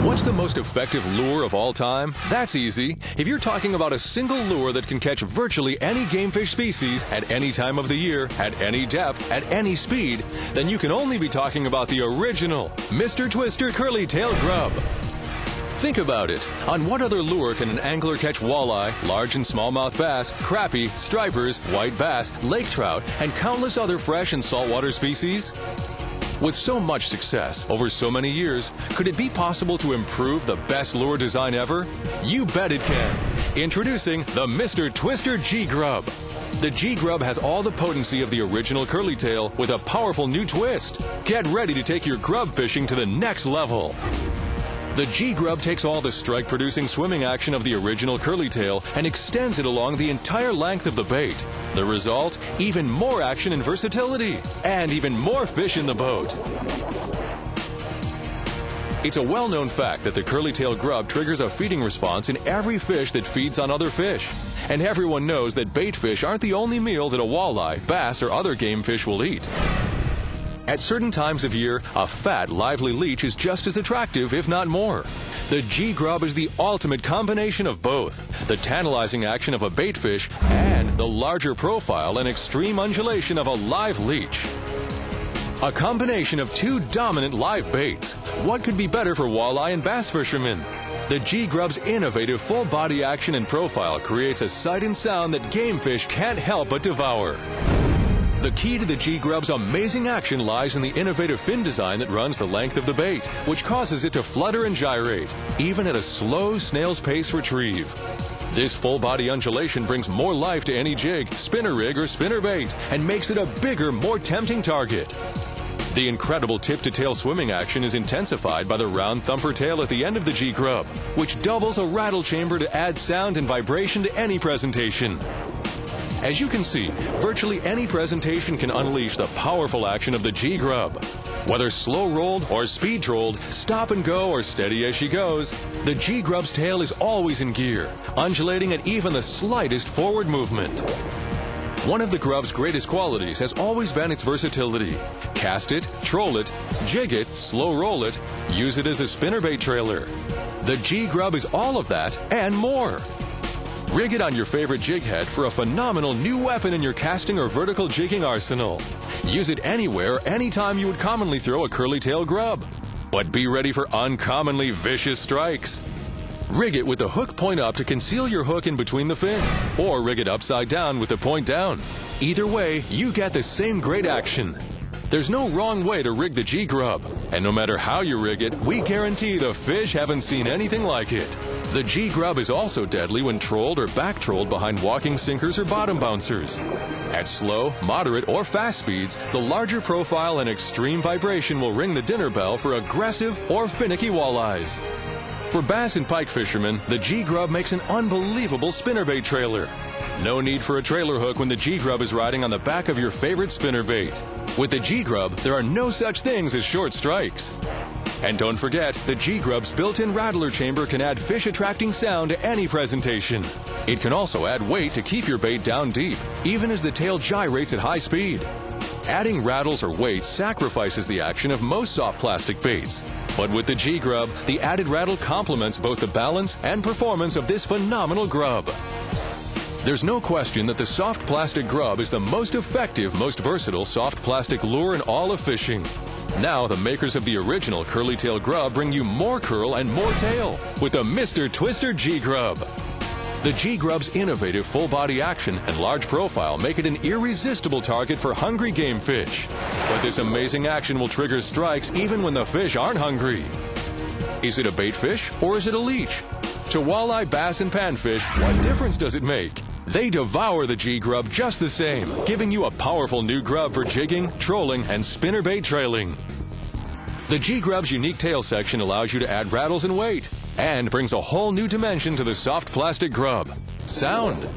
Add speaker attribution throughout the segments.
Speaker 1: What's the most effective lure of all time? That's easy. If you're talking about a single lure that can catch virtually any game fish species at any time of the year, at any depth, at any speed, then you can only be talking about the original Mr. Twister Curly Tail Grub. Think about it. On what other lure can an angler catch walleye, large and smallmouth bass, crappie, stripers, white bass, lake trout, and countless other fresh and saltwater species? With so much success over so many years, could it be possible to improve the best lure design ever? You bet it can. Introducing the Mr. Twister G-grub. The G-grub has all the potency of the original curly tail with a powerful new twist. Get ready to take your grub fishing to the next level. The G-grub takes all the strike-producing swimming action of the original curly tail and extends it along the entire length of the bait. The result? Even more action and versatility, and even more fish in the boat. It's a well-known fact that the curly tail grub triggers a feeding response in every fish that feeds on other fish. And everyone knows that bait fish aren't the only meal that a walleye, bass, or other game fish will eat. At certain times of year, a fat, lively leech is just as attractive, if not more. The G-grub is the ultimate combination of both, the tantalizing action of a bait fish and the larger profile and extreme undulation of a live leech. A combination of two dominant live baits. What could be better for walleye and bass fishermen? The G-grub's innovative full body action and profile creates a sight and sound that game fish can't help but devour. The key to the G-grub's amazing action lies in the innovative fin design that runs the length of the bait, which causes it to flutter and gyrate, even at a slow snail's pace retrieve. This full-body undulation brings more life to any jig, spinner rig, or spinner bait, and makes it a bigger, more tempting target. The incredible tip-to-tail swimming action is intensified by the round thumper tail at the end of the G-grub, which doubles a rattle chamber to add sound and vibration to any presentation. As you can see, virtually any presentation can unleash the powerful action of the G-grub. Whether slow-rolled or speed-trolled, stop and go or steady as she goes, the G-grub's tail is always in gear, undulating at even the slightest forward movement. One of the grub's greatest qualities has always been its versatility. Cast it, troll it, jig it, slow-roll it, use it as a spinnerbait trailer. The G-grub is all of that and more. Rig it on your favorite jig head for a phenomenal new weapon in your casting or vertical jigging arsenal. Use it anywhere or anytime you would commonly throw a curly tail grub. But be ready for uncommonly vicious strikes. Rig it with the hook point up to conceal your hook in between the fins, or rig it upside down with the point down. Either way, you get the same great action. There's no wrong way to rig the G-grub, and no matter how you rig it, we guarantee the fish haven't seen anything like it. The G-grub is also deadly when trolled or back-trolled behind walking sinkers or bottom bouncers. At slow, moderate, or fast speeds, the larger profile and extreme vibration will ring the dinner bell for aggressive or finicky walleyes. For bass and pike fishermen, the G-grub makes an unbelievable spinnerbait trailer. No need for a trailer hook when the G-grub is riding on the back of your favorite spinnerbait. With the G-grub, there are no such things as short strikes. And don't forget, the G-grub's built-in rattler chamber can add fish-attracting sound to any presentation. It can also add weight to keep your bait down deep, even as the tail gyrates at high speed. Adding rattles or weight sacrifices the action of most soft plastic baits. But with the G-grub, the added rattle complements both the balance and performance of this phenomenal grub. There's no question that the soft plastic grub is the most effective, most versatile soft plastic lure in all of fishing. Now, the makers of the original curly tail grub bring you more curl and more tail with the Mr. Twister G-grub. The G-grub's innovative full-body action and large profile make it an irresistible target for hungry game fish. But this amazing action will trigger strikes even when the fish aren't hungry. Is it a bait fish or is it a leech? To walleye, bass, and panfish, what difference does it make? They devour the G-grub just the same, giving you a powerful new grub for jigging, trolling, and spinnerbait trailing. The G-grub's unique tail section allows you to add rattles and weight, and brings a whole new dimension to the soft plastic grub: sound.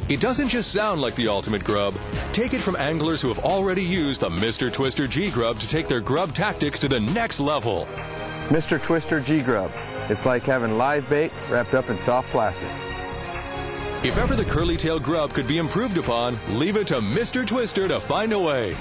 Speaker 1: It doesn't just sound like the ultimate grub. Take it from anglers who have already used the Mr. Twister G-grub to take their grub tactics to the next level.
Speaker 2: Mr. Twister G-grub. It's like having live bait wrapped up in soft plastic.
Speaker 1: If ever the curly tail grub could be improved upon, leave it to Mr. Twister to find a way.